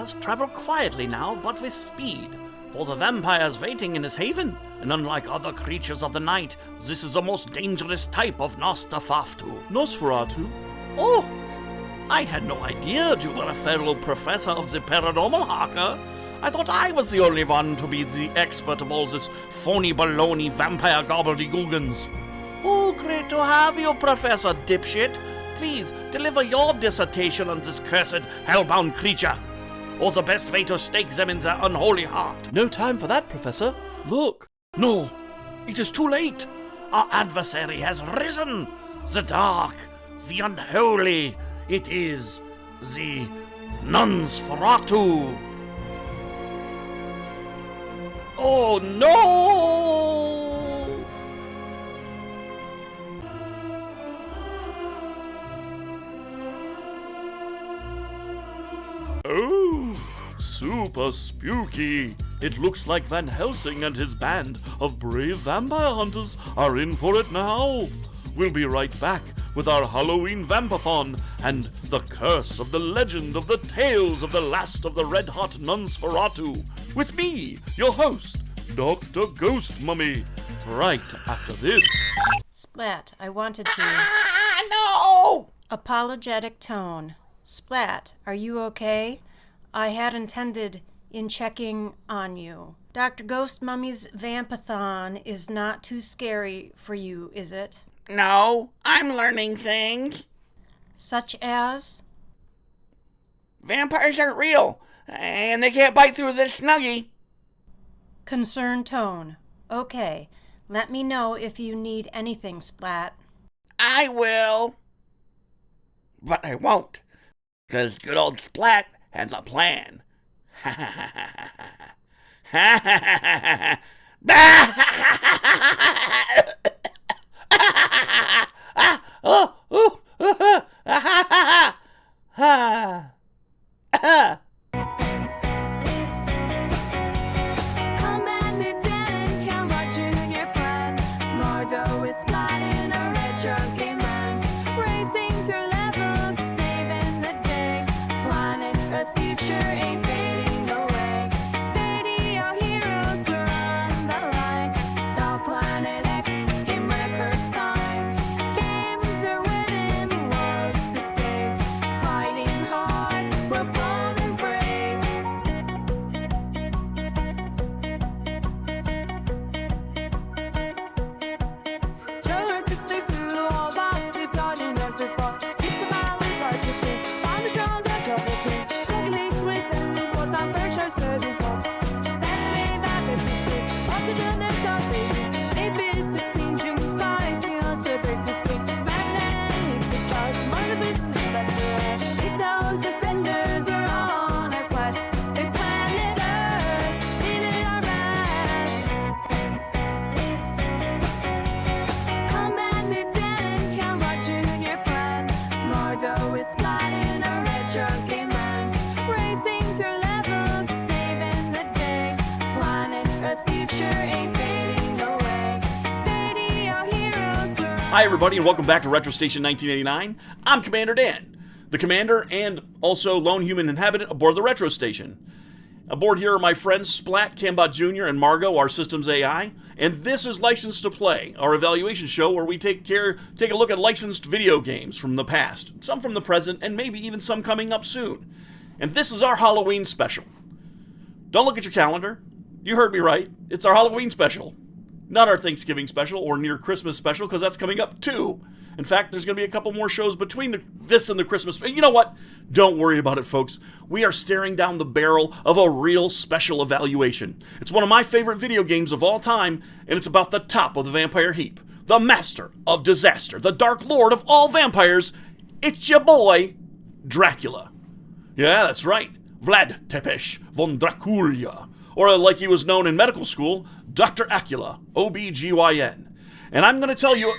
must travel quietly now, but with speed. For the vampires waiting in his haven, and unlike other creatures of the night, this is the most dangerous type of Nosferatu. Nosferatu? Oh, I had no idea you were a fellow professor of the paranormal, Harker. I thought I was the only one to be the expert of all this phony baloney vampire gobbledygookins. Oh, great to have you, Professor Dipshit. Please, deliver your dissertation on this cursed, hellbound creature, or the best way to stake them in their unholy heart. No time for that, Professor. Look. No, it is too late. Our adversary has risen. The dark, the unholy. It is the Nosferatu. Oh no! Oh, super spooky. It looks like Van Helsing and his band of brave vampire hunters are in for it now. We'll be right back with our Halloween Vampathon and the curse of the legend of the tales of the last of the red-hot Nosferatu. With me, your host, Dr. Ghost Mummy, right after this. Splat, I wanted to. No! Apologetic tone. Splat, are you okay? I had intended in checking on you. Dr. Ghost Mummy's Vampathon is not too scary for you, is it? No, I'm learning things. Such as? Vampires aren't real, and they can't bite through this snuggie. Concerned tone. Okay, let me know if you need anything, Splat. I will. But I won't, because good old Splat has a plan. Ha ha ha ha ha ha ha ha ha. Commander Dan can watch your plan. Margot is plotting a retro game land, racing through levels, saving the day. Planet Earth's future ain't fading away. Video heroes were on the line. Saw Planet X in record time. Games are winning, worlds to save. Fighting hard, we're bold and brave. Trevor could see through the wall box, deep down in every part. Used to balance our routine, find the stones and trouble clean. Luckily, sweet and the world on Berkshire surgeons home. Anyway, that is the sleep of the goodness of baby. 8-bit 16, drink the spice, you know, so break the spring. Maryland, hit the charts, among the business better. These soldiers, vendors are on our quest. Say planet Earth, needed our rest. Commander Dan can watch your plan. Margot is plotting a retro game land, racing through levels, saving the day. Planet Earth's future ain't fading away. Video heroes were. Hi, everybody, and welcome back to Retrostation1989. I'm Commander Dan, the commander and also lone human inhabitant aboard the Retro Station. Aboard here are my friends Splat, Cambot Jr., and Margot, our system's AI. And this is Licensed to Play, our evaluation show where we take a look at licensed video games from the past, some from the present, and maybe even some coming up soon. And this is our Halloween special. Don't look at your calendar. You heard me right. It's our Halloween special. Not our Thanksgiving special or near Christmas special, because that's coming up too. In fact, there's going to be a couple more shows between this and the Christmas. You know what? Don't worry about it, folks. We are staring down the barrel of a real special evaluation. It's one of my favorite video games of all time, and it's about the top of the vampire heap. The master of disaster, the dark lord of all vampires. It's your boy, Dracula. Yeah, that's right. Vlad Tepes von Dracula. Or like he was known in medical school, Dr. Acula, OBGYN. And I'm going to tell you...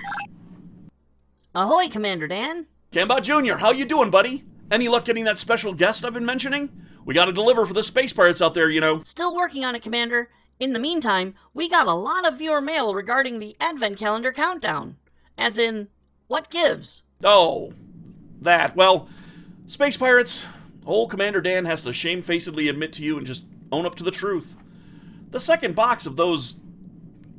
Ahoy, Commander Dan. Cambot Jr., how you doing, buddy? Any luck getting that special guest I've been mentioning? We gotta deliver for the space pirates out there, you know. Still working on it, Commander. In the meantime, we got a lot of viewer mail regarding the Advent Calendar countdown. As in, what gives? Oh, that. Well, space pirates, Old Commander Dan has to shamefacedly admit to you and just own up to the truth. The second box of those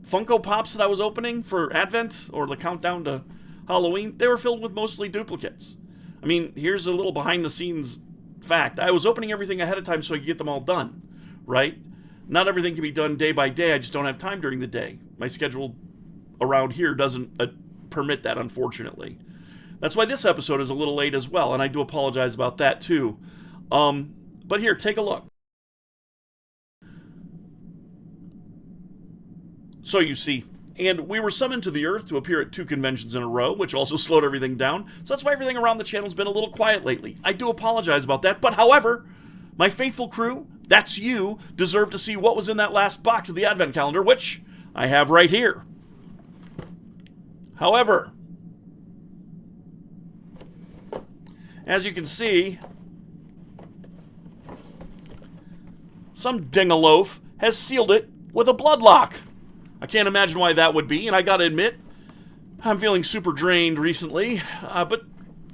Funko Pops that I was opening for Advent, or the countdown to Halloween, they were filled with mostly duplicates. I mean, here's a little behind-the-scenes fact. I was opening everything ahead of time so I could get them all done, right? Not everything can be done day by day. I just don't have time during the day. My schedule around here doesn't permit that, unfortunately. That's why this episode is a little late as well, and I do apologize about that, too. But here, take a look. So you see, and we were summoned to the Earth to appear at 2 conventions in a row, which also slowed everything down, so that's why everything around the channel's been a little quiet lately. I do apologize about that, but however, my faithful crew, that's you, deserve to see what was in that last box of the Advent Calendar, which I have right here. However, as you can see, some dingaloaf has sealed it with a blood lock. I can't imagine why that would be, and I gotta admit, I'm feeling super drained recently, but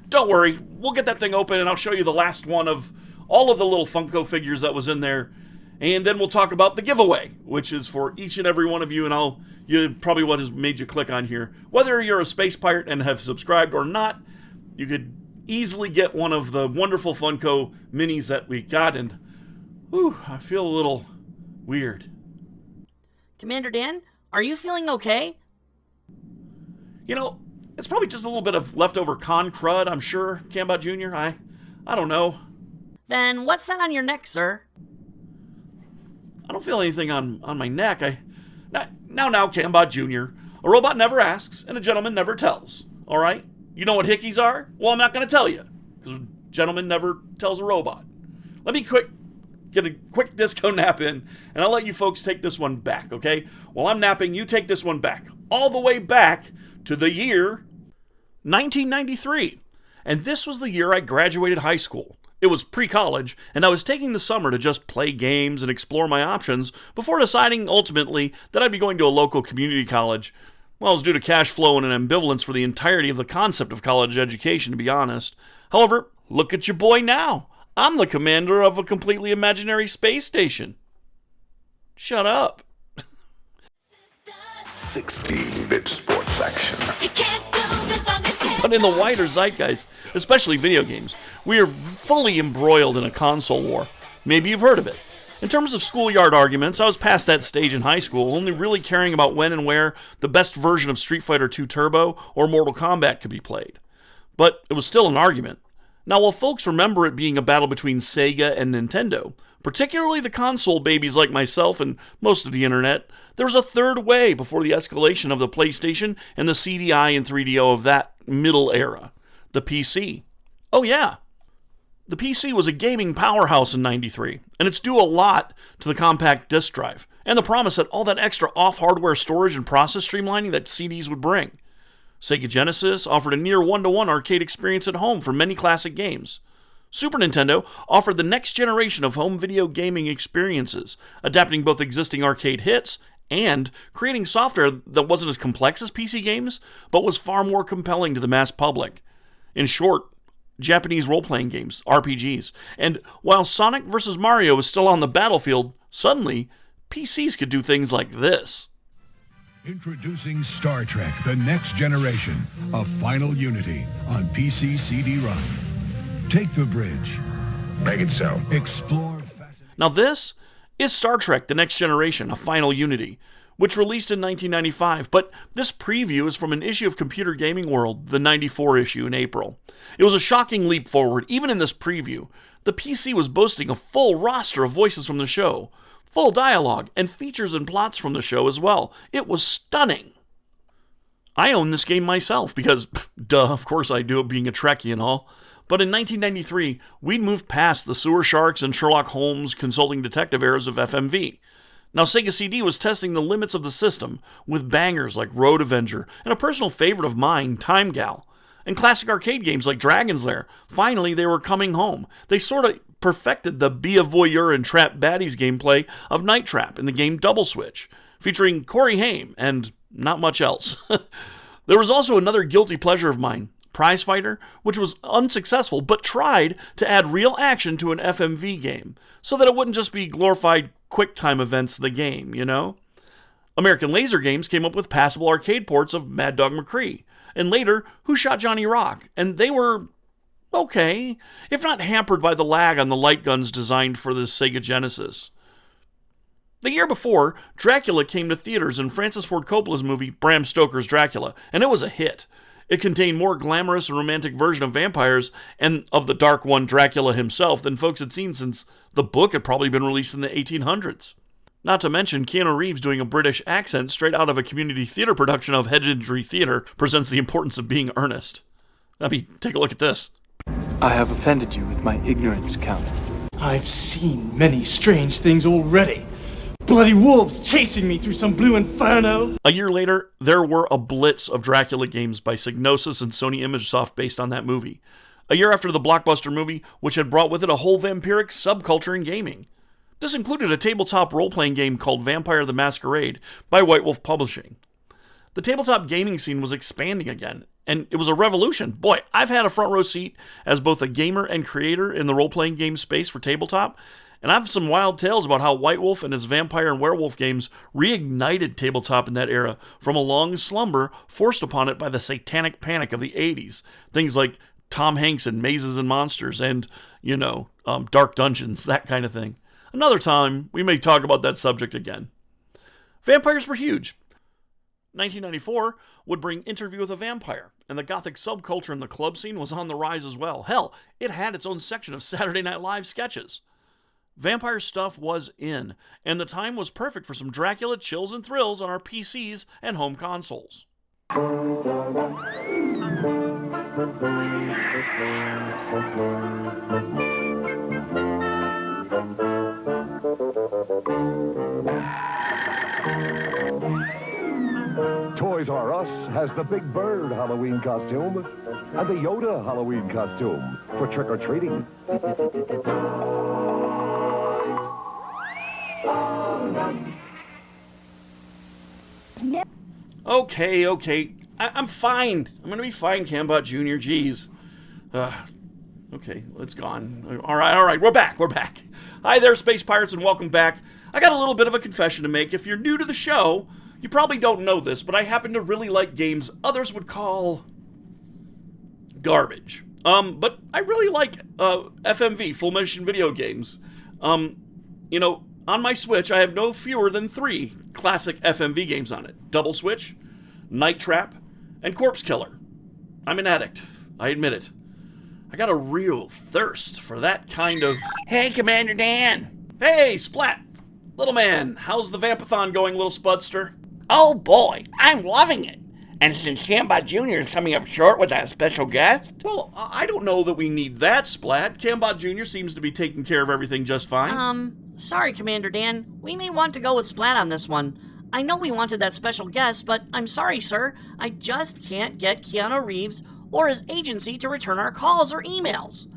don't worry, we'll get that thing open and I'll show you the last one of all of the little Funko figures that was in there, and then we'll talk about the giveaway, which is for each and every one of you, and probably what has made you click on here. Whether you're a space pirate and have subscribed or not, you could easily get one of the wonderful Funko minis that we got, and whew, I feel a little weird. Commander Dan, are you feeling okay? You know, it's probably just a little bit of leftover con crud, I'm sure, Cambot Jr. I don't know. Then what's that on your neck, sir? I don't feel anything on my neck. Now, Cambot Jr. A robot never asks, and a gentleman never tells. All right? You know what hickeys are? Well, I'm not going to tell you, because a gentleman never tells a robot. Let me get a quick disco nap in, and I'll let you folks take this one back, okay? While I'm napping, you take this one back. All the way back to the year 1993. And this was the year I graduated high school. It was pre-college, and I was taking the summer to just play games and explore my options before deciding, ultimately, that I'd be going to a local community college. Well, it was due to cash flow and an ambivalence for the entirety of the concept of college education, to be honest. However, look at your boy now. I'm the commander of a completely imaginary space station. Shut up. 16-bit sports action. But in the wider zeitgeist, especially video games, we are fully embroiled in a console war. Maybe you've heard of it. In terms of schoolyard arguments, I was past that stage in high school, only really caring about when and where the best version of Street Fighter II Turbo or Mortal Kombat could be played. But it was still an argument. Now, while folks remember it being a battle between SEGA and Nintendo, particularly the console babies like myself and most of the internet, there was a third way before the escalation of the PlayStation and the CDI and 3DO of that middle era, the PC. Oh yeah, the PC was a gaming powerhouse in '93, and it's due a lot to the compact disc drive, and the promise that all that extra off-hardware storage and process streamlining that CDs would bring. Sega Genesis offered a near one-to-one arcade experience at home for many classic games. Super Nintendo offered the next generation of home video gaming experiences, adapting both existing arcade hits and creating software that wasn't as complex as PC games, but was far more compelling to the mass public. In short, Japanese role-playing games, RPGs. And while Sonic vs. Mario was still on the battlefield, suddenly, PCs could do things like this. Introducing Star Trek: The Next Generation, a final unity on PC CD-ROM. Take the bridge. Make it so. Explore. Now this is Star Trek: The Next Generation, a final unity, which released in 1995, but this preview is from an issue of Computer Gaming World, the 94 issue in April. It was a shocking leap forward, even in this preview. The PC was boasting a full roster of voices from the show, full dialogue, and features and plots from the show as well. It was stunning. I own this game myself because, duh, of course I do, it being a Trekkie and all. But in 1993, we'd moved past the Sewer Sharks and Sherlock Holmes consulting detective eras of FMV. Now, Sega CD was testing the limits of the system with bangers like Road Avenger and a personal favorite of mine, Time Gal. And classic arcade games like Dragon's Lair. Finally, they were coming home. They sort of perfected the be a voyeur and trap baddies gameplay of Night Trap in the game Double Switch, featuring Corey Haim and not much else. There was also another guilty pleasure of mine, Prizefighter, which was unsuccessful but tried to add real action to an FMV game, so that it wouldn't just be glorified QuickTime events of the game, you know? American Laser Games came up with passable arcade ports of Mad Dog McCree, and later, Who Shot Johnny Rock, and they were okay, if not hampered by the lag on the light guns designed for the Sega Genesis. The year before, Dracula came to theaters in Francis Ford Coppola's movie Bram Stoker's Dracula, and it was a hit. It contained more glamorous and romantic version of vampires and of the Dark One Dracula himself than folks had seen since the book had probably been released in the 1800s. Not to mention Keanu Reeves doing a British accent straight out of a community theater production of Headingery Theater presents the importance of being earnest. I mean, take a look at this. I have offended you with my ignorance, Count. I've seen many strange things already. Bloody wolves chasing me through some blue inferno. A year later, there were a blitz of Dracula games by Psygnosis and Sony ImageSoft based on that movie. A year after the blockbuster movie, which had brought with it a whole vampiric subculture in gaming. This included a tabletop role-playing game called Vampire the Masquerade by White Wolf Publishing. The tabletop gaming scene was expanding again, and it was a revolution. Boy, I've had a front row seat as both a gamer and creator in the role-playing game space for tabletop, and I have some wild tales about how White Wolf and his vampire and werewolf games reignited tabletop in that era from a long slumber forced upon it by the satanic panic of the 80s. Things like Tom Hanks and Mazes and Monsters and, Dark Dungeons, that kind of thing. Another time, we may talk about that subject again. Vampires were huge. 1994 would bring Interview with a Vampire, and the gothic subculture in the club scene was on the rise as well. Hell, it had its own section of Saturday Night Live sketches. Vampire stuff was in, and the time was perfect for some Dracula chills and thrills on our PCs and home consoles. Toys R Us has the Big Bird Halloween costume and the Yoda Halloween costume for trick-or-treating. Okay. I'm fine. I'm going to be fine, Cambot Jr. Jeez. Okay, it's gone. All right. We're back. Hi there, Space Pirates, and welcome back. I got a little bit of a confession to make. If you're new to the show, you probably don't know this, but I happen to really like games others would call garbage. But I really like FMV, full motion video games. On my Switch, I have no fewer than 3 classic FMV games on it. Double Switch, Night Trap, and Corpse Killer. I'm an addict. I admit it. I got a real thirst for that kind of... Hey, Commander Dan! Hey, Splat! Little man, how's the Vampathon going, little Spudster? Oh boy, I'm loving it! And since Cambot Jr. is coming up short with that special guest... Well, I don't know that we need that, Splat. Cambot Jr. seems to be taking care of everything just fine. Sorry, Commander Dan. We may want to go with Splat on this one. I know we wanted that special guest, but I'm sorry, sir. I just can't get Keanu Reeves or his agency to return our calls or emails.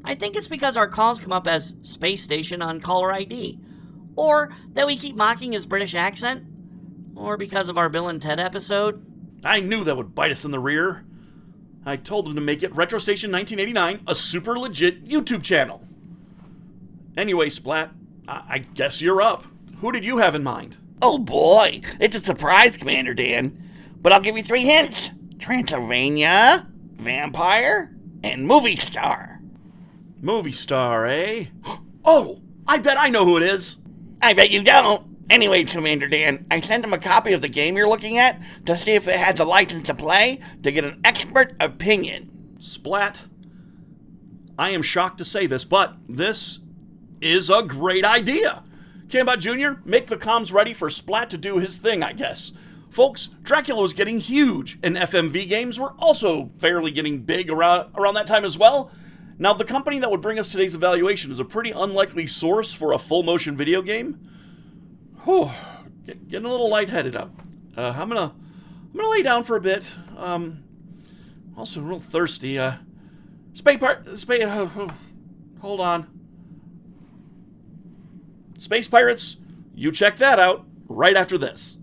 I think it's because our calls come up as Space Station on caller ID, or that we keep mocking his British accent, or because of our Bill and Ted episode. I knew that would bite us in the rear. I told them to make it Retrostation1989 a super legit YouTube channel. Anyway, Splat, I guess you're up. Who did you have in mind? Oh boy, it's a surprise, Commander Dan. But I'll give you 3 hints. Transylvania, Vampire, and Movie Star. Movie Star, eh? Oh, I bet I know who it is. I bet you don't. Anyway, Commander Dan, I sent him a copy of the game you're looking at to see if it has a license to play to get an expert opinion. Splat, I am shocked to say this, but this is a great idea. Cambot Jr., make the comms ready for Splat to do his thing, I guess. Folks, Dracula was getting huge, and FMV games were also fairly getting big around that time as well. Now, the company that would bring us today's evaluation is a pretty unlikely source for a full-motion video game. Whew, getting a little lightheaded up. I'm gonna lay down for a bit. Also real thirsty. Hold on. Space Pirates, you check that out right after this.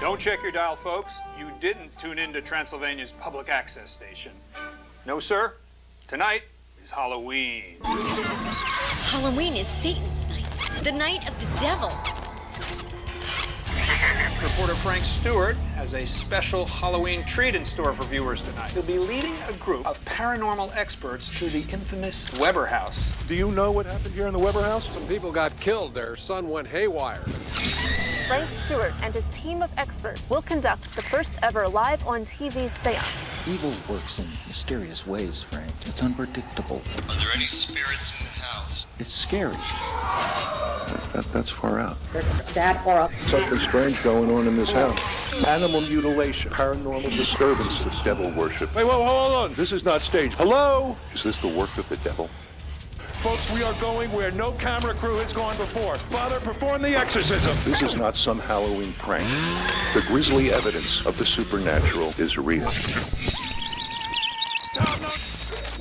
Don't check your dial, folks. You didn't tune into Transylvania's public access station. No, sir. Tonight is Halloween. Halloween is Satan's night, the night of the devil. Reporter Frank Stewart has a special Halloween treat in store for viewers tonight. He'll be leading a group of paranormal experts to the infamous Weber House. Do you know what happened here in the Weber house? Some people got killed. Their son went haywire. Frank Stewart and his team of experts will conduct the first ever live on TV seance. Evil works in mysterious ways, Frank. It's unpredictable. Are there any spirits in the house? It's scary. That's far out. That or Something strange going on in this house. Animal mutilation, paranormal disturbances, devil worship. Wait, whoa, hold on. This is not staged. Hello? Is this the work of the devil? Folks, we are going where no camera crew has gone before. Father, perform the exorcism. This is not some Halloween prank. The grisly evidence of the supernatural is real.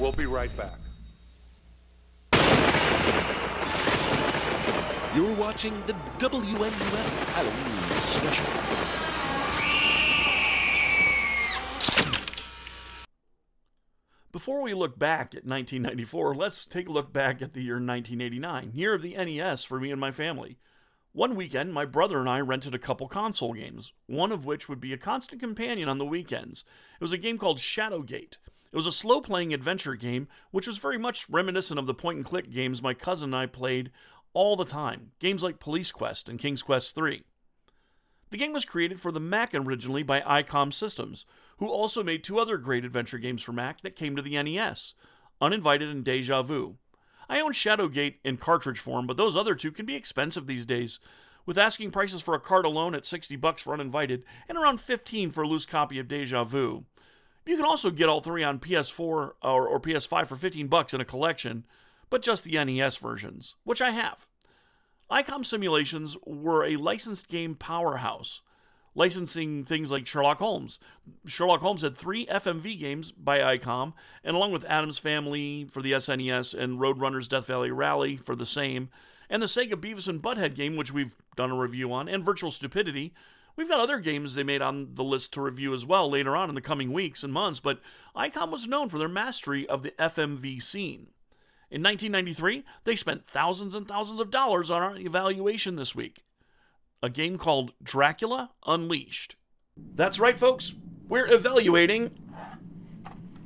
We'll be right back. You're watching the WNUF Halloween Special. Before we look back at 1994, let's take a look back at the year 1989, year of the NES for me and my family. One weekend, my brother and I rented a couple console games, one of which would be a constant companion on the weekends. It was a game called Shadowgate. It was a slow-playing adventure game, which was very much reminiscent of the point-and-click games my cousin and I played all the time, games like Police Quest and King's Quest III. The game was created for the Mac originally by ICOM Systems, who also made two other great adventure games for Mac that came to the NES, Uninvited and Deja Vu. I own Shadowgate in cartridge form, but those other two can be expensive these days, with asking prices for a card alone at $60 for Uninvited and around $15 for a loose copy of Deja Vu. You can also get all three on PS4 or PS5 for $15 in a collection, but just the NES versions, which I have. ICOM Simulations were a licensed game powerhouse, licensing things like Sherlock Holmes. Sherlock Holmes had 3 FMV games by ICOM, and along with Addams Family for the SNES and Roadrunner's Death Valley Rally for the same, and the SEGA Beavis and Butthead game, which we've done a review on, and Virtual Stupidity. We've got other games they made on the list to review as well later on in the coming weeks and months, but ICOM was known for their mastery of the FMV scene. In 1993, they spent thousands and thousands of dollars on our evaluation this week. A game called Dracula Unleashed. That's right, folks. We're evaluating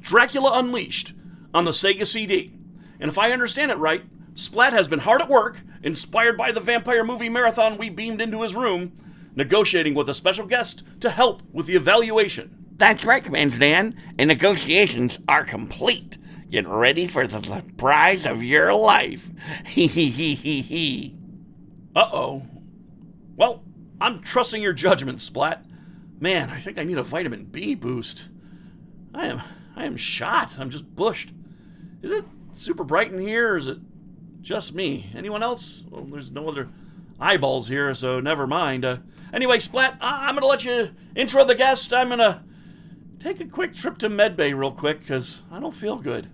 Dracula Unleashed on the Sega CD. And if I understand it right, Splat has been hard at work, inspired by the vampire movie marathon we beamed into his room, negotiating with a special guest to help with the evaluation. That's right, Commander Dan, and negotiations are complete. Get ready for the surprise of your life. Hee hee hee hee hee. Uh-oh. Well, I'm trusting your judgment, Splat. Man, I think I need a vitamin B boost. I am shot. I'm just bushed. Is it super bright in here, or is it just me? Anyone else? Well, there's no other eyeballs here, so never mind. Anyway, Splat, I'm going to let you intro the guest. I'm going to take a quick trip to Medbay real quick, because I don't feel good.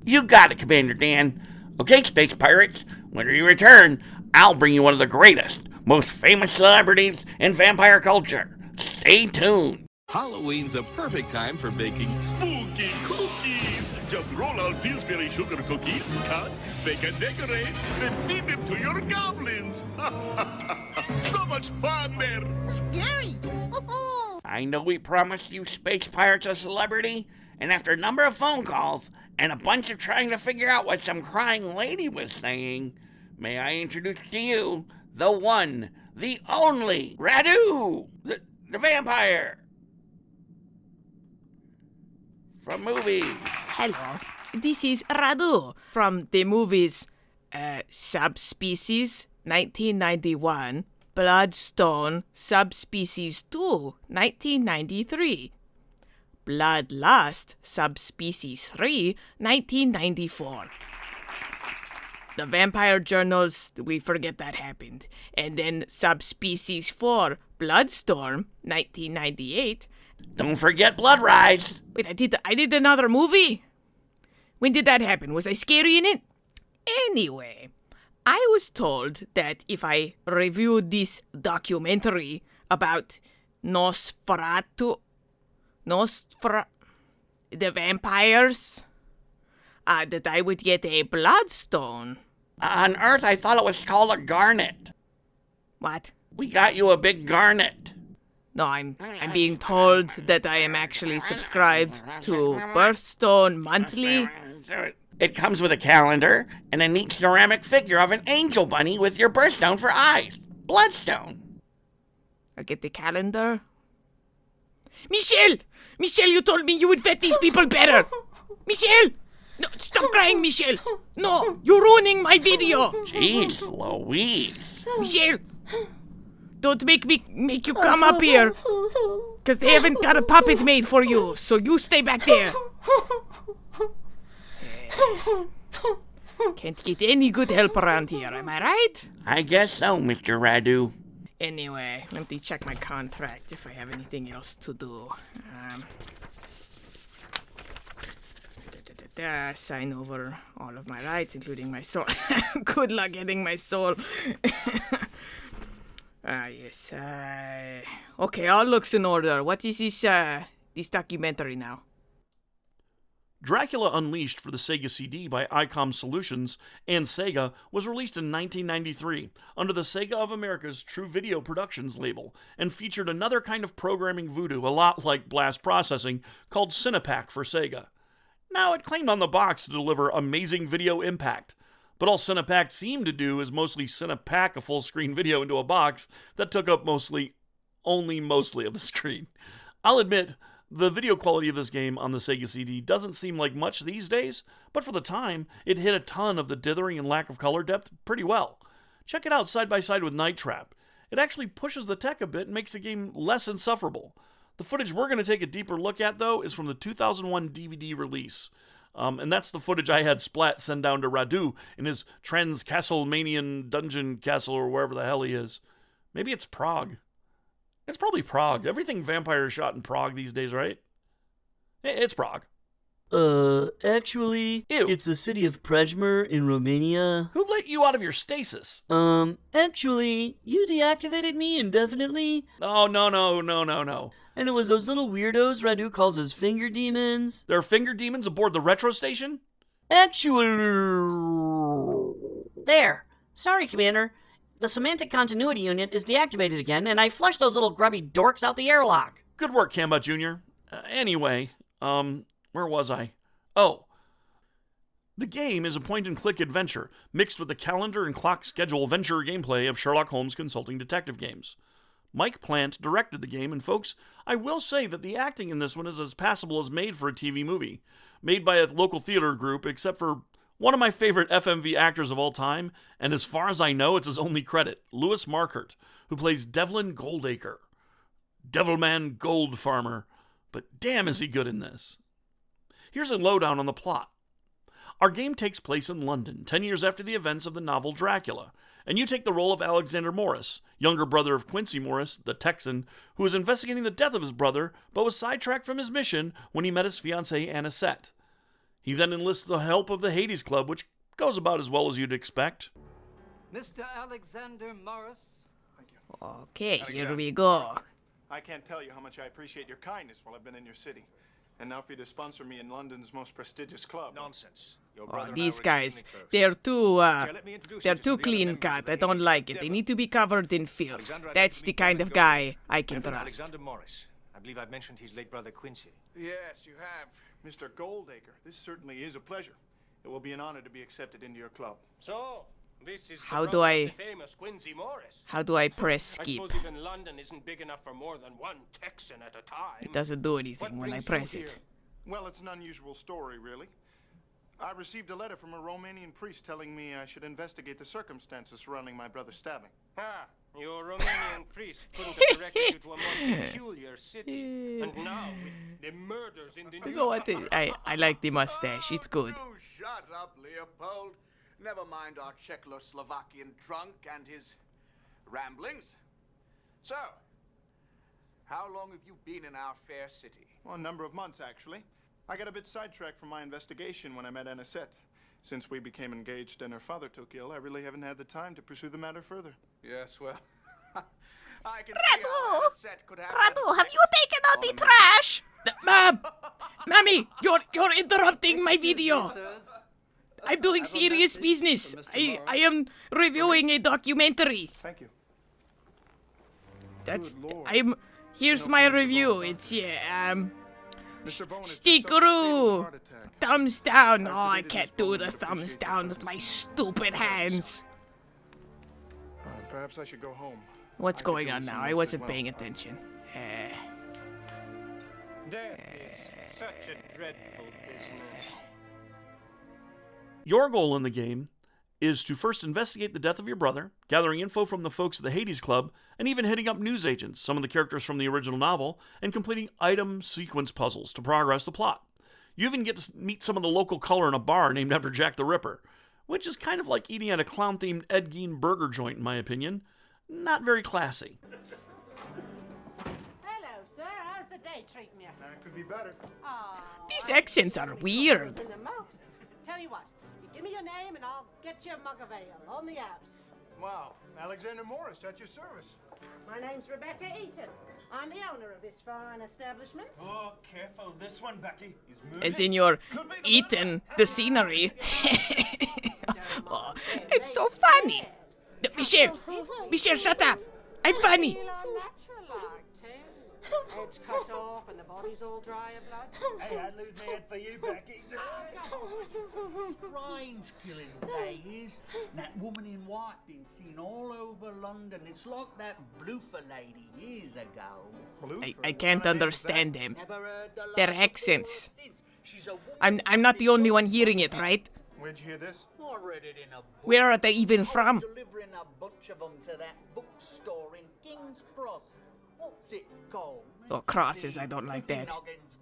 You got it, Commander Dan. Okay, space pirates, when you return, I'll bring you one of the greatest, most famous celebrities in vampire culture. Stay tuned. Halloween's a perfect time for baking spooky cookies. Just roll out Pillsbury sugar cookies, cut, bake and decorate, then feed them to your goblins. So much fun there. Scary. I know we promised you space pirates a celebrity, and after a number of phone calls and a bunch of trying to figure out what some crying lady was saying, may I introduce to you the one, the only, Radu, the vampire. From movies. Hello, this is Radu from the movies Subspecies 1991, Bloodstone Subspecies 2 1993, Bloodlust Subspecies 3 1994. The Vampire Journals, we forget that happened. And then Subspecies 4, Bloodstorm, 1998. Don't forget Blood Rise. Wait, I did another movie? When did that happen? Was I scary in it? Anyway, I was told that if I reviewed this documentary, about the vampires, that I would get a bloodstone. On Earth, I thought it was called a garnet. What? We got you a big garnet. No, I'm being told that I am actually subscribed to Birthstone monthly. It comes with a calendar and a neat ceramic figure of an angel bunny with your birthstone for eyes. Bloodstone. I'll get the calendar. Michelle! Michelle, you told me you would vet these people better. Michelle! No, stop crying, Michelle. No, you're ruining my video. Jeez, Louise. Michelle, don't make you come up here. Because they haven't got a puppet made for you, so you stay back there. Can't get any good help around here, am I right? I guess so, Mr. Radu. Anyway, let me check my contract if I have anything else to do. Sign over all of my rights, including my soul. Good luck getting my soul. Yes. Okay, all looks in order. What is this documentary now? Dracula Unleashed for the Sega CD by ICOM Solutions and Sega was released in 1993 under the Sega of America's True Video Productions label and featured another kind of programming voodoo a lot like blast processing called Cinepack for Sega. Now, it claimed on the box to deliver amazing video impact, but all Cinepack seemed to do is mostly Cinepack a full-screen video into a box that took up mostly of the screen. I'll admit, the video quality of this game on the Sega CD doesn't seem like much these days, but for the time, it hit a ton of the dithering and lack of color depth pretty well. Check it out side by side with Night Trap. It actually pushes the tech a bit and makes the game less insufferable. The footage we're going to take a deeper look at, though, is from the 2001 DVD release. And that's the footage I had Splat send down to Radu in his Trans-Castlevanian Dungeon Castle or wherever the hell he is. Maybe it's Prague. It's probably Prague. Everything vampire is shot in Prague these days, right? It's Prague. Actually, Ew. It's the city of Prejmer in Romania. Who let you out of your stasis? Actually, you deactivated me indefinitely. Oh, no. And it was those little weirdos Radu calls his finger demons. There are finger demons aboard the retro station? Actually... There. Sorry, Commander. The semantic continuity unit is deactivated again, and I flushed those little grubby dorks out the airlock. Good work, Cambot Jr. Anyway, where was I? Oh. The game is a point-and-click adventure, mixed with the calendar and clock schedule venture gameplay of Sherlock Holmes consulting detective games. Mike Plant directed the game, and folks, I will say that the acting in this one is as passable as made for a TV movie, made by a local theater group, except for one of my favorite FMV actors of all time, and as far as I know, it's his only credit, Louis Markert, who plays Devlin Goldacre. Devilman Gold Farmer, but damn is he good in this. Here's a lowdown on the plot. Our game takes place in London, 10 years after the events of the novel Dracula, and you take the role of Alexander Morris, younger brother of Quincy Morris, the Texan, who was investigating the death of his brother, but was sidetracked from his mission when he met his fiancée Anisette. He then enlists the help of the Hades Club, which goes about as well as you'd expect. Mr. Alexander Morris. Okay, here we go. I can't tell you how much I appreciate your kindness while I've been in your city. And now for you to sponsor me in London's most prestigious club. Nonsense. Oh, these guys, they're too clean cut. I don't like it. They need to be covered in filth. That's the kind of guy I can trust. Alexander Morris. I believe I've mentioned his late brother Quincy. Yes, you have. Mr. Goldacre, this certainly is a pleasure. It will be an honor to be accepted into your club. So, this is How do I famous Quincy Morris. How do I press skip? I suppose even London isn't big enough for more than one Texan at a time. It doesn't do anything when I press it. Well, it's an unusual story, really. I received a letter from a Romanian priest telling me I should investigate the circumstances surrounding my brother's stabbing. Ah, your Romanian priest couldn't have directed you to a more peculiar city. And now, with the murders in the You know what? I like the mustache. It's good. Oh, shut up, Leopold. Never mind our Czechoslovakian drunk and his ramblings. So, how long have you been in our fair city? Well, a number of months, actually. I got a bit sidetracked from my investigation when I met Anisette. Since we became engaged and her father took ill, I really haven't had the time to pursue the matter further. Yes, well, Radu, have you taken out the trash? Mommy, you're interrupting my video. I'm doing serious business. I am reviewing a documentary. Thank you. Here's my review. It's stickaroo. Thumbs down. Oh, I can't do the thumbs down with my stupid hands. Perhaps I should go home. What's going on now? I wasn't paying attention. Death is such a dreadful business. Your goal in the game is to first investigate the death of your brother, gathering info from the folks at the Hades Club, and even hitting up news agents, some of the characters from the original novel, and completing item sequence puzzles to progress the plot. You even get to meet some of the local color in a bar named after Jack the Ripper, which is kind of like eating at a clown-themed Ed Gein burger joint, in my opinion. Not very classy. Hello, sir. How's the day treating you? Could be better. These accents are weird. Tell you what, you give me your name and I'll get you a mug of ale on the house. Wow, Alexander Morris, at your service. My name's Rebecca Eaton. I'm the owner of this fine establishment. Oh, careful. This one, Becky, is moving. As in you're eating the scenery. Oh, I'm so funny. Michelle, shut up. I'm funny. Head's cut off and the body's all dry of blood. Hey, I'd lose my head for you, Becky. Strange killings, they is. That woman in white been seen all over London. It's like that Bloofer lady years ago. I can't understand them. Their accents. I'm not the only one hearing it, right? Where'd you hear this? I read it in a book. Where are they even from? Delivering a bunch of them to that bookstore in King's Cross. What's it called? Oh, crosses, I don't like that.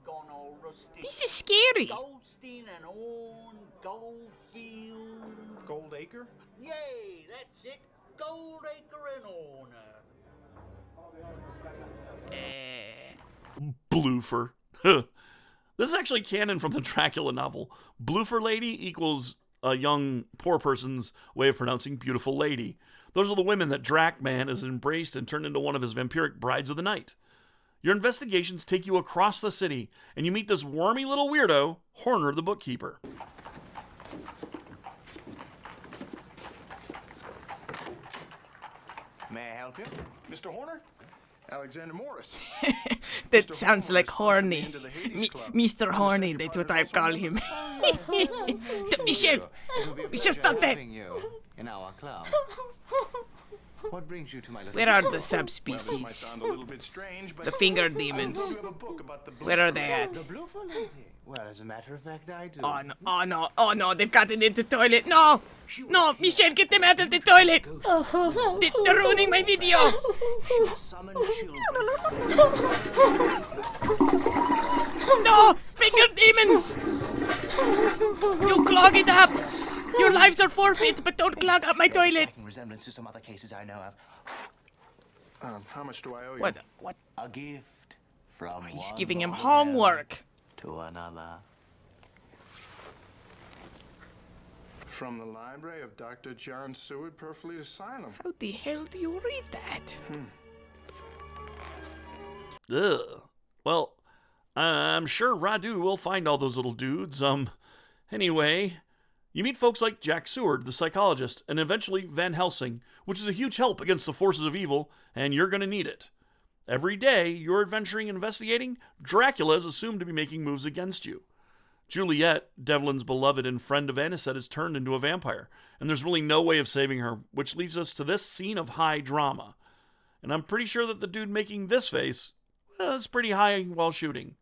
Gone all rusty. This is scary. Goldstein and Orne, Goldfield. Goldacre? Yay, that's it. Goldacre and Orne. Bloofer. This is actually canon from the Dracula novel. Bloofer lady equals a young poor person's way of pronouncing beautiful lady. Those are the women that Dracman has embraced and turned into one of his vampiric brides of the night. Your investigations take you across the city, and you meet this wormy little weirdo, Horner the bookkeeper. May I help you? Mr. Horner? Alexander Morris. That sounds like horny. Mr. Horny, that's what I call him. Michelle, stop that. In our club. What brings you to my Where are the subspecies? The finger demons. Where are they at? The Bloofer lady. Well, as a matter of fact, I do. Oh no, they've gotten into the toilet. No, Michelle, get them out of the toilet. They're ruining my video. No, finger demons. You clog it up. Your lives are forfeit, but don't clog up my toilet. Resemblance to some other cases I know of. How much do I owe you? What? A gift from He's giving him homework. To another. From the library of Dr. John Seward, Purfleet Asylum. How the hell do you read that? Ugh. Well, I'm sure Radu will find all those little dudes. Anyway, you meet folks like Jack Seward, the psychologist, and eventually Van Helsing, which is a huge help against the forces of evil, and you're going to need it. Every day you're adventuring and investigating, Dracula is assumed to be making moves against you. Juliet, Devlin's beloved and friend of Anisette, is turned into a vampire, and there's really no way of saving her, which leads us to this scene of high drama. And I'm pretty sure that the dude making this face was pretty high while shooting.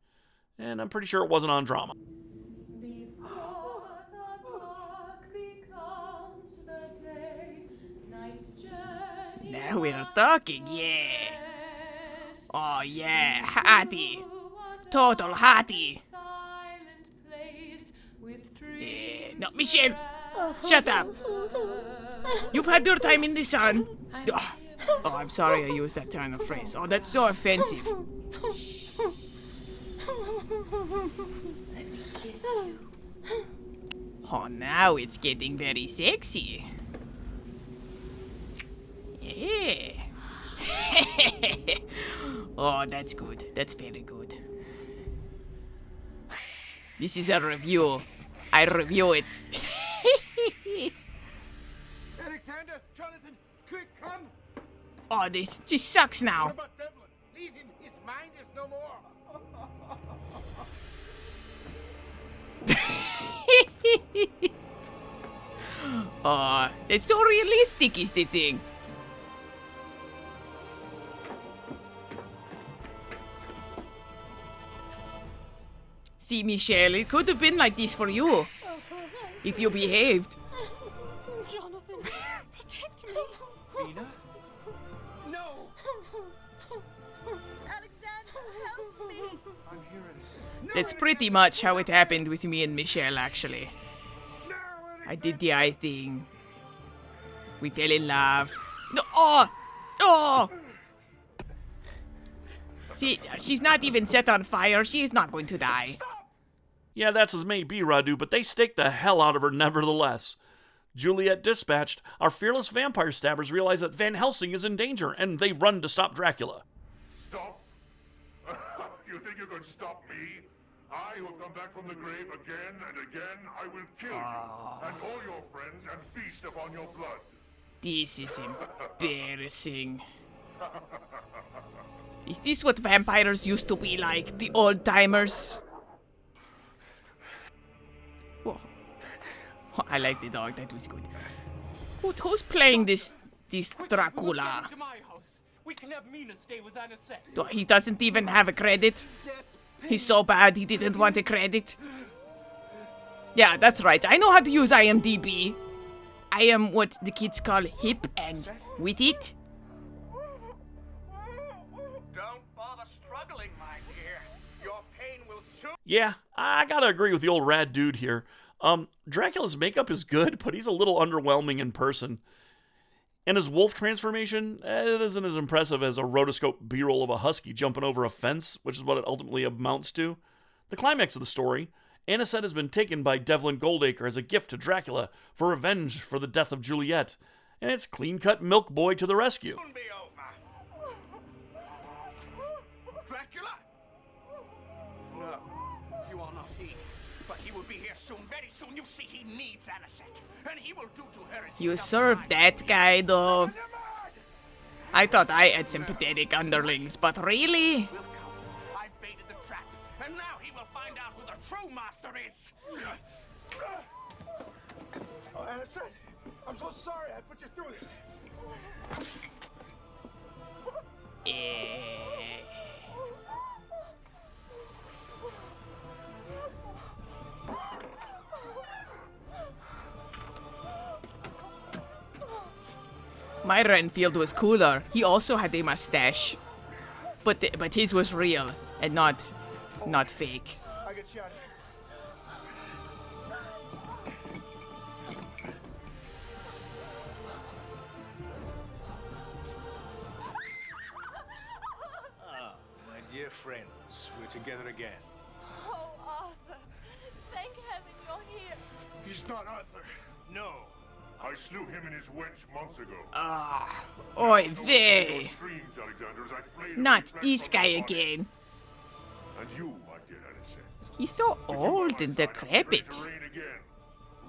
And I'm pretty sure it wasn't on drama. Now we're talking, yeah. Oh yeah, hottie. Total hottie. No, Michelle, shut up. You've had your time in the sun. Oh, I'm sorry I used that turn of phrase. Oh, that's so offensive. Let me kiss you. Oh, now it's getting very sexy. Yeah. Oh, that's good. That's very good. This is a review. I review it. Alexander, Jonathan, quick, come! Oh, this sucks now. What about Devlin? Leave him. His mind is no more. Oh, it's so realistic, is the thing. See, Michelle, it could have been like this for you. If you behaved. Jonathan, protect me. Mina? No! Alexander, help me. I'm here, That's pretty much how it happened with me and Michelle, actually. I did the eye thing. We fell in love. No, oh! See, she's not even set on fire. She is not going to die. Yeah, that's as may be, Radu, but they staked the hell out of her nevertheless. Juliet dispatched, our fearless vampire stabbers realize that Van Helsing is in danger, and they run to stop Dracula. Stop? You think you can stop me? I, who have come back from the grave again and again, I will kill you and all your friends and feast upon your blood. This is embarrassing. Is this what vampires used to be like? The old timers? Whoa. Oh, I like the dog, that was good. Who's playing this Dracula? To my house. We can have Mina stay with Anisette. He doesn't even have a credit. He's so bad he didn't want a credit. Yeah, that's right. I know how to use IMDb. I am what the kids call hip and with it. Don't bother struggling, my dear. Your pain will soon... Yeah, I gotta agree with the old rad dude here. Dracula's makeup is good, but he's a little underwhelming in person. And his wolf transformation, it isn't as impressive as a rotoscope b-roll of a husky jumping over a fence, which is what it ultimately amounts to. The climax of the story, Anisette has been taken by Devlin Goldacre as a gift to Dracula for revenge for the death of Juliet, and it's clean-cut Milk Boy to the rescue. Dracula? No, you are not he. But he will be here soon, very soon. You see, he needs Anisette, and he will do to her as You served that guy, though. I thought I had some pathetic underlings, but really? I've baited the trap, and now he will find out who the true master is. Oh, Anisette, I'm so sorry I put you through this. My Renfield was cooler. He also had a mustache. But his was real and not fake. I'll get you out of here. Ah, my dear friends, we're together again. Oh, Arthur. Thank heaven you're here. He's not Arthur. No. I slew him and his wench months ago. Ah, oy vey. Screams, Alexander, as I flayed Not every this flesh guy from your body. again. And you, my dear Anisette. He's so old and decrepit. To reign again,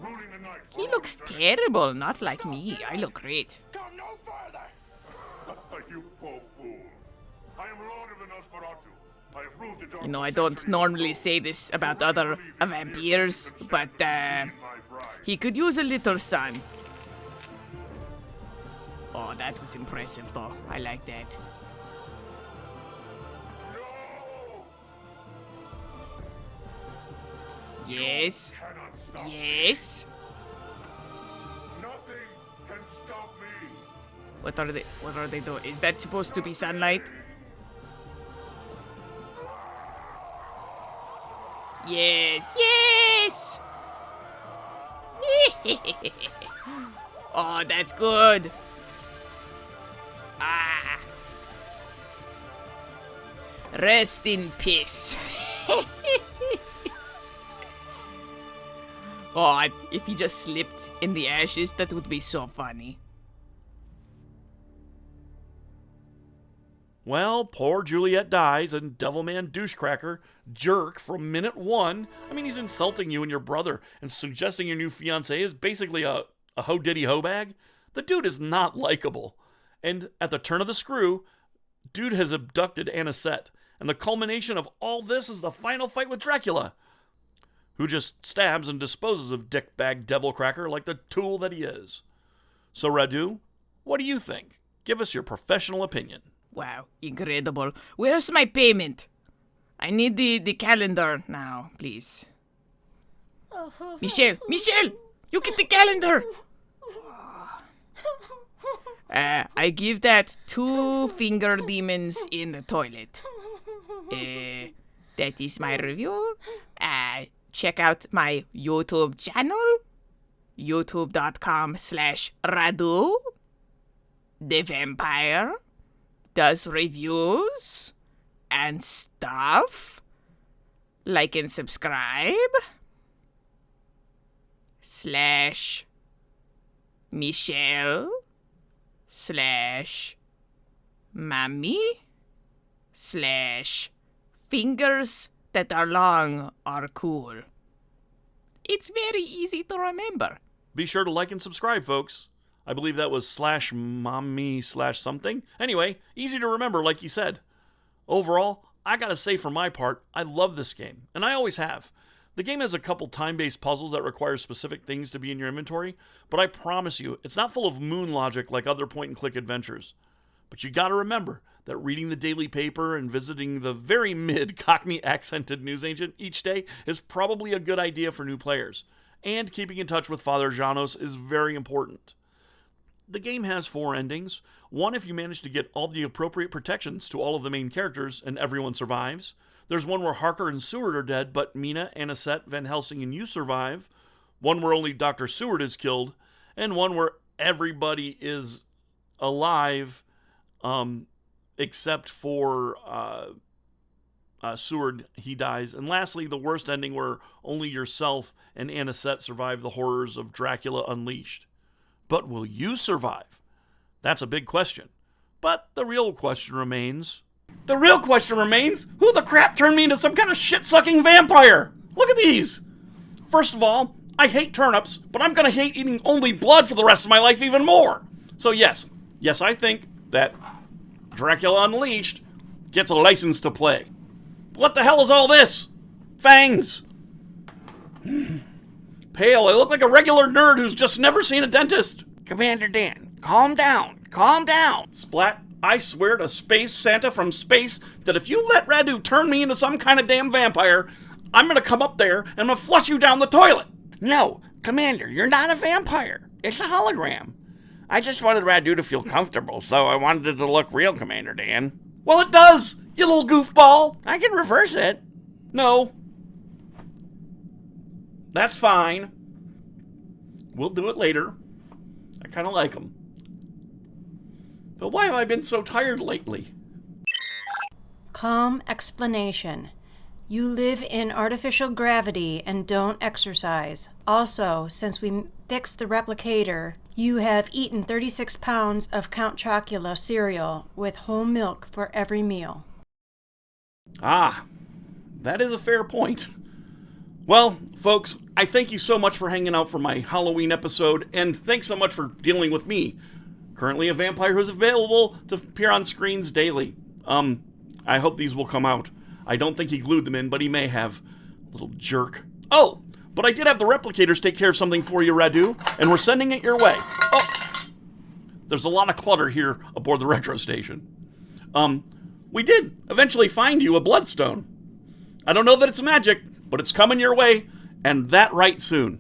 ruling the night. He looks terrible, not like me. I look great. Come no further! You poor fool. I am Lord of the Nosferatu. I have ruled the dark. You know, I don't normally say this about other vampires, but he could use a little sun. Oh, that was impressive, though. I like that. Yes. Yes. Nothing can stop me. What are they doing? Is that supposed to be sunlight? Yes. Yes. Oh, that's good. Ah. Rest in peace. Oh, if he just slipped in the ashes, that would be so funny. Well, poor Juliet dies, and Devilman Douchecracker, jerk from minute one. I mean, he's insulting you and your brother and suggesting your new fiancé is basically a ho-diddy-ho bag. The dude is not likable. And at the turn of the screw, dude has abducted Anisette. And the culmination of all this is the final fight with Dracula, who just stabs and disposes of dickbag Devilcracker like the tool that he is. So, Radu, what do you think? Give us your professional opinion. Wow, incredible. Where's my payment? I need the calendar now, please. Michelle, you get the calendar. I give that 2 finger demons in the toilet. That is my review. Check out my YouTube channel, youtube.com/Radu. The vampire does reviews and stuff. Like and subscribe. /Michelle/Mammy/fingers that are long are cool. It's very easy to remember. Be sure to like and subscribe, folks. I believe that was /mommy/something. Anyway, easy to remember, like you said. Overall, I gotta say for my part, I love this game, and I always have. The game has a couple time-based puzzles that require specific things to be in your inventory, but I promise you, it's not full of moon logic like other point-and-click adventures. But you gotta remember that reading the daily paper and visiting the very mid-Cockney-accented newsagent each day is probably a good idea for new players, and keeping in touch with Father Janos is very important. The game has 4 endings. One if you manage to get all the appropriate protections to all of the main characters and everyone survives. There's one where Harker and Seward are dead, but Mina, Anisette, Van Helsing, and you survive. One where only Dr. Seward is killed. And one where everybody is alive, except for Seward, he dies. And lastly, the worst ending where only yourself and Anisette survive the horrors of Dracula Unleashed. But will you survive? That's a big question. But the real question remains... who the crap turned me into some kind of shit-sucking vampire? Look at these! First of all, I hate turnips, but I'm gonna hate eating only blood for the rest of my life even more. So yes, I think that Dracula Unleashed gets a license to play. What the hell is all this? Fangs! Pale, I look like a regular nerd who's just never seen a dentist. Commander Dan, calm down. Splat, I swear to Space Santa from space that if you let Radu turn me into some kind of damn vampire, I'm gonna come up there and I'm gonna flush you down the toilet. No, Commander, you're not a vampire. It's a hologram. I just wanted Radu to feel comfortable, so I wanted it to look real, Commander Dan. Well, it does, you little goofball. I can reverse it. No. That's fine. We'll do it later. I kind of like them. But why have I been so tired lately? Calm explanation. You live in artificial gravity and don't exercise. Also, since we fixed the replicator, you have eaten 36 pounds of Count Chocula cereal with whole milk for every meal. Ah, that is a fair point. Well, folks, I thank you so much for hanging out for my Halloween episode, and thanks so much for dealing with me. Currently a vampire who's available to appear on screens daily. I hope these will come out. I don't think he glued them in, but he may have. Little jerk. Oh, but I did have the replicators take care of something for you, Radu, and we're sending it your way. Oh, there's a lot of clutter here aboard the Retro Station. We did eventually find you a bloodstone. I don't know that it's magic, but it's coming your way, and that right soon.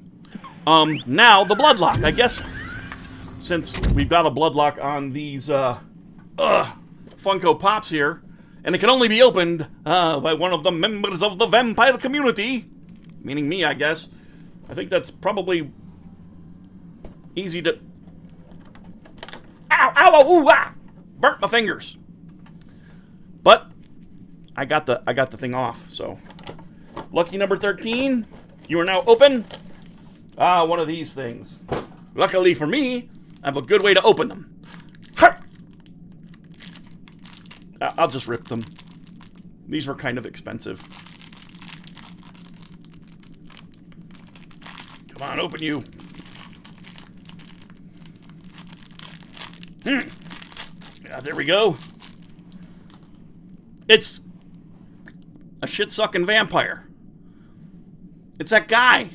Now, the bloodlock. I guess, since we've got a bloodlock on these, Funko Pops here, and it can only be opened, by one of the members of the vampire community, meaning me, I guess. I think that's probably easy to... Ow, ow, ooh, ah! Burnt my fingers. But, I got the thing off, so... Lucky number 13, you are now open. One of these things. Luckily for me, I have a good way to open them. I'll just rip them. These were kind of expensive. Come on, open you. Yeah, there we go. It's a shit-sucking vampire. It's that guy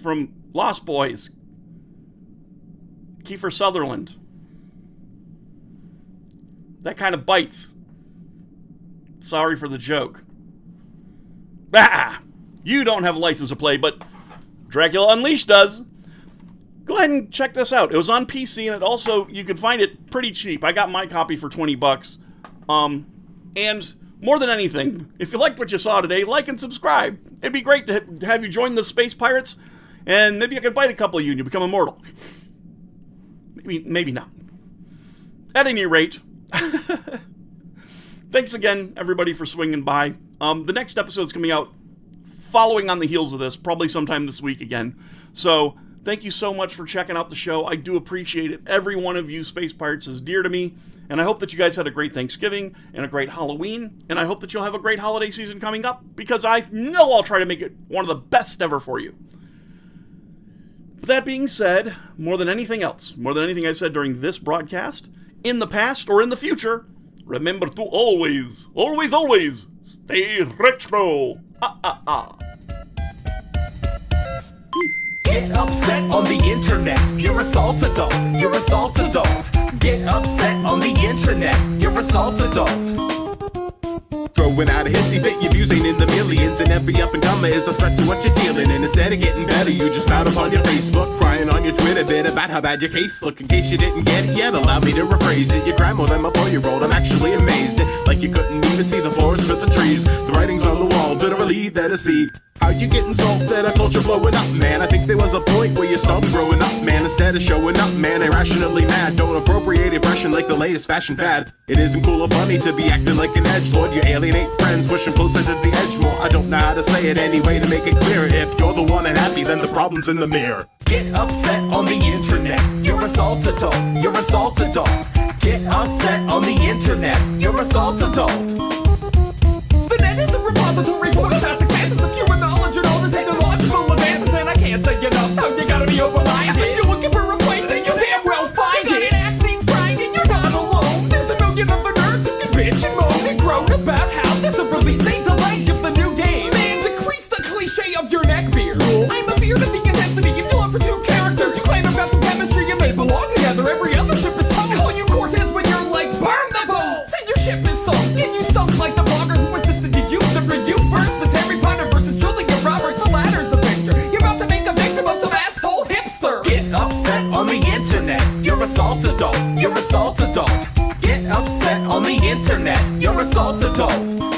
from Lost Boys. Kiefer Sutherland. That kind of bites. Sorry for the joke. Bah! You don't have a license to play, but Dracula Unleashed does. Go ahead and check this out. It was on PC, and it also, you can find it pretty cheap. I got my copy for $20. And more than anything, if you liked what you saw today, like and subscribe. It'd be great to have you join the Space Pirates, and maybe I could bite a couple of you and you become immortal. Maybe not. At any rate, thanks again, everybody, for swinging by. The next episode's coming out following on the heels of this, probably sometime this week again. So, thank you so much for checking out the show. I do appreciate it. Every one of you Space Pirates is dear to me, and I hope that you guys had a great Thanksgiving and a great Halloween, and I hope that you'll have a great holiday season coming up, because I know I'll try to make it one of the best ever for you. But that being said, more than anything else, more than anything I said during this broadcast, in the past or in the future, remember to always, always, always stay retro. Peace. Get upset on the internet, you're a salt adult, you're a salt adult. Get upset on the internet, you're a salt adult. Throwing out a hissy fit, your views ain't in the millions, and every up and comer is a threat to what you're dealing. And instead of getting better, you just spout up on your Facebook, crying on your Twitter bit about how bad your case look. In case you didn't get it yet, allow me to rephrase it. You're grandma than my 4-year-old, I'm actually amazed. Like you couldn't even see the forest for the trees. The writing's on the wall, literally that a seed. How you getting salted at a culture blowing up, man? I think there was a point where you stopped growing up, man. Instead of showing up, man, irrationally mad. Don't appropriate impression like the latest fashion fad. It isn't cool or funny to be acting like an edgelord. You alienate friends, pushing closer to the edge more. I don't know how to say it anyway to make it clear. If you're the one unhappy, then the problem's in the mirror. Get upset on the internet, you're a salt adult, you're a salt adult. Get upset on the internet, you're a salt adult. The net is a repository for the vast expanses of human knowledge and all the technological advances, and I can't say enough how you gotta be open-minded. If you're looking for a fight, then you damn well find it. An axe needs grinding, you're not alone. There's a million other nerds who can bitch and moan and groan about how there's a release date delay of the new game. Man, decrease the cliche of your neckbeard. I'm a fear to the intensity of your love for two characters. You claim I've got some chemistry and they belong together. Every other ship is toast. Call you Cortez when you're like, burn the boat. Say your ship is sunk and you stunk like the blogger who insisted to you. The review versus Harry Potter versus Julia Roberts. The latter's the victor. You're about to make a victim of some asshole hipster. Get upset on the internet. You're a salt adult. You're a salt adult. Get upset on the internet. You're a salt adult.